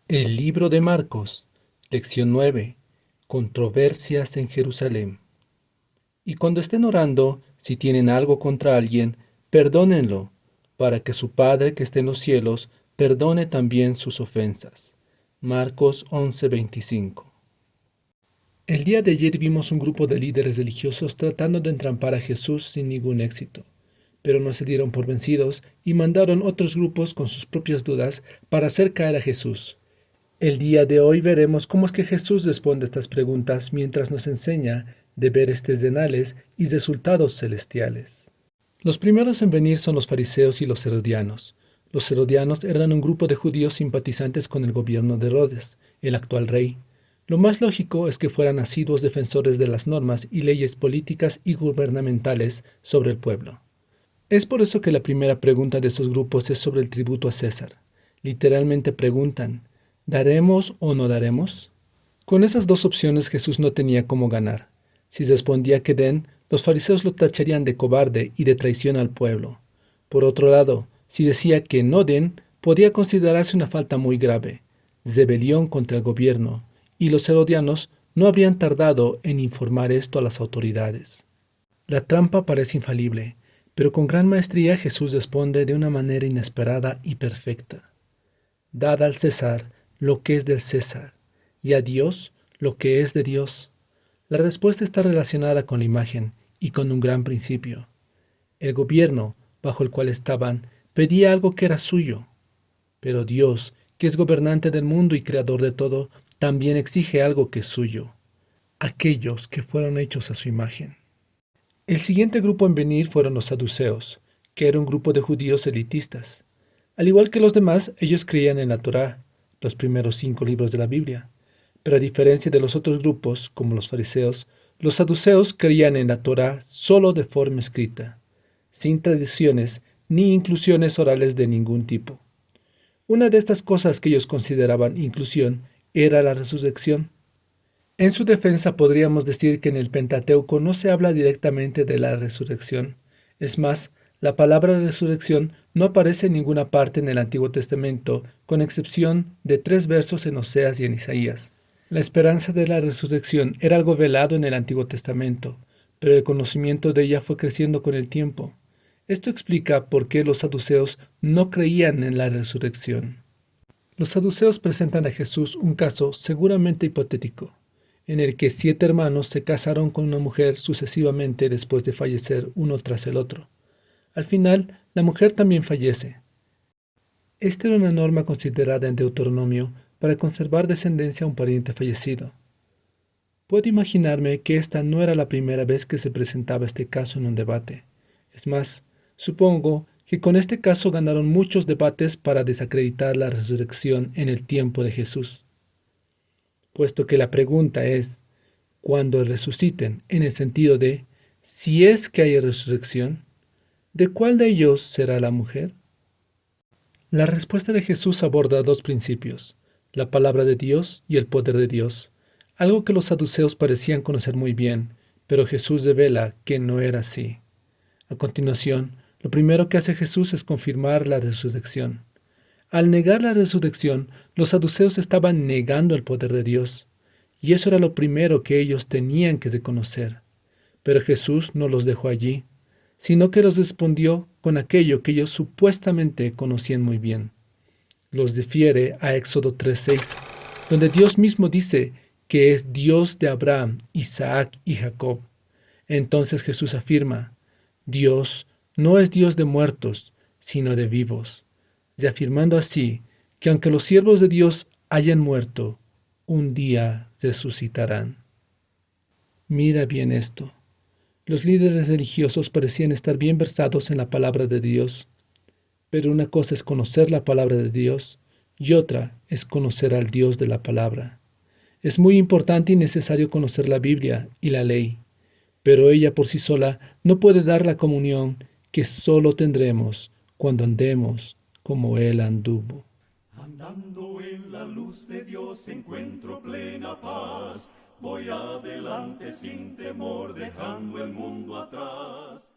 El libro de Marcos, lección 9. Controversias en Jerusalén. Y cuando estén orando, si tienen algo contra alguien, perdónenlo, para que su Padre que esté en los cielos perdone también sus ofensas. Marcos 11:25. El día de ayer vimos un grupo de líderes religiosos tratando de entrampar a Jesús sin ningún éxito, pero no se dieron por vencidos y mandaron otros grupos con sus propias dudas para hacer caer a Jesús. El día de hoy veremos cómo es que Jesús responde a estas preguntas mientras nos enseña deberes terrenales y resultados celestiales. Los primeros en venir son los fariseos y los herodianos. Los herodianos eran un grupo de judíos simpatizantes con el gobierno de Herodes, el actual rey. Lo más lógico es que fueran asiduos defensores de las normas y leyes políticas y gubernamentales sobre el pueblo. Es por eso que la primera pregunta de estos grupos es sobre el tributo a César. Literalmente preguntan: ¿daremos o no daremos? Con esas dos opciones Jesús no tenía cómo ganar. Si respondía que den, los fariseos lo tacharían de cobarde y de traición al pueblo. Por otro lado, si decía que no den, podía considerarse una falta muy grave, rebelión contra el gobierno, y los herodianos no habrían tardado en informar esto a las autoridades. La trampa parece infalible, pero con gran maestría Jesús responde de una manera inesperada y perfecta. Dad al César lo que es del César, y a Dios lo que es de Dios. La respuesta está relacionada con la imagen y con un gran principio. El gobierno bajo el cual estaban pedía algo que era suyo, pero Dios, que es gobernante del mundo y creador de todo, también exige algo que es suyo, aquellos que fueron hechos a su imagen. El siguiente grupo en venir fueron los saduceos, que era un grupo de judíos elitistas. Al igual que los demás, ellos creían en la Torá, los primeros 5 libros de la Biblia. Pero a diferencia de los otros grupos, como los fariseos, los saduceos creían en la Torá solo de forma escrita, sin tradiciones ni inclusiones orales de ningún tipo. Una de estas cosas que ellos consideraban inclusión era la resurrección. En su defensa podríamos decir que en el Pentateuco no se habla directamente de la resurrección. Es más, la palabra resurrección no aparece en ninguna parte en el Antiguo Testamento, con excepción de 3 versos en Oseas y en Isaías. La esperanza de la resurrección era algo velado en el Antiguo Testamento, pero el conocimiento de ella fue creciendo con el tiempo. Esto explica por qué los saduceos no creían en la resurrección. Los saduceos presentan a Jesús un caso seguramente hipotético, en el que 7 hermanos se casaron con una mujer sucesivamente después de fallecer uno tras el otro. Al final, la mujer también fallece. Esta era una norma considerada en Deuteronomio para conservar descendencia a un pariente fallecido. Puedo imaginarme que esta no era la primera vez que se presentaba este caso en un debate. Es más, supongo que con este caso ganaron muchos debates para desacreditar la resurrección en el tiempo de Jesús. Puesto que la pregunta es, ¿cuándo resuciten? En el sentido de, si es que hay resurrección, ¿de cuál de ellos será la mujer? La respuesta de Jesús aborda 2 principios, la palabra de Dios y el poder de Dios, algo que los saduceos parecían conocer muy bien, pero Jesús revela que no era así. A continuación, lo primero que hace Jesús es confirmar la resurrección. Al negar la resurrección, los saduceos estaban negando el poder de Dios, y eso era lo primero que ellos tenían que reconocer. Pero Jesús no los dejó allí, sino que los respondió con aquello que ellos supuestamente conocían muy bien. Los refiere a Éxodo 3:6, donde Dios mismo dice que es Dios de Abraham, Isaac y Jacob. Entonces Jesús afirma: Dios no es Dios de muertos, sino de vivos, reafirmando así que aunque los siervos de Dios hayan muerto, un día resucitarán. Mira bien esto. Los líderes religiosos parecían estar bien versados en la palabra de Dios, pero una cosa es conocer la palabra de Dios y otra es conocer al Dios de la palabra. Es muy importante y necesario conocer la Biblia y la ley, pero ella por sí sola no puede dar la comunión que solo tendremos cuando andemos como Él anduvo. Andando en la luz de Dios encuentro plena paz. Voy adelante sin temor, dejando el mundo atrás.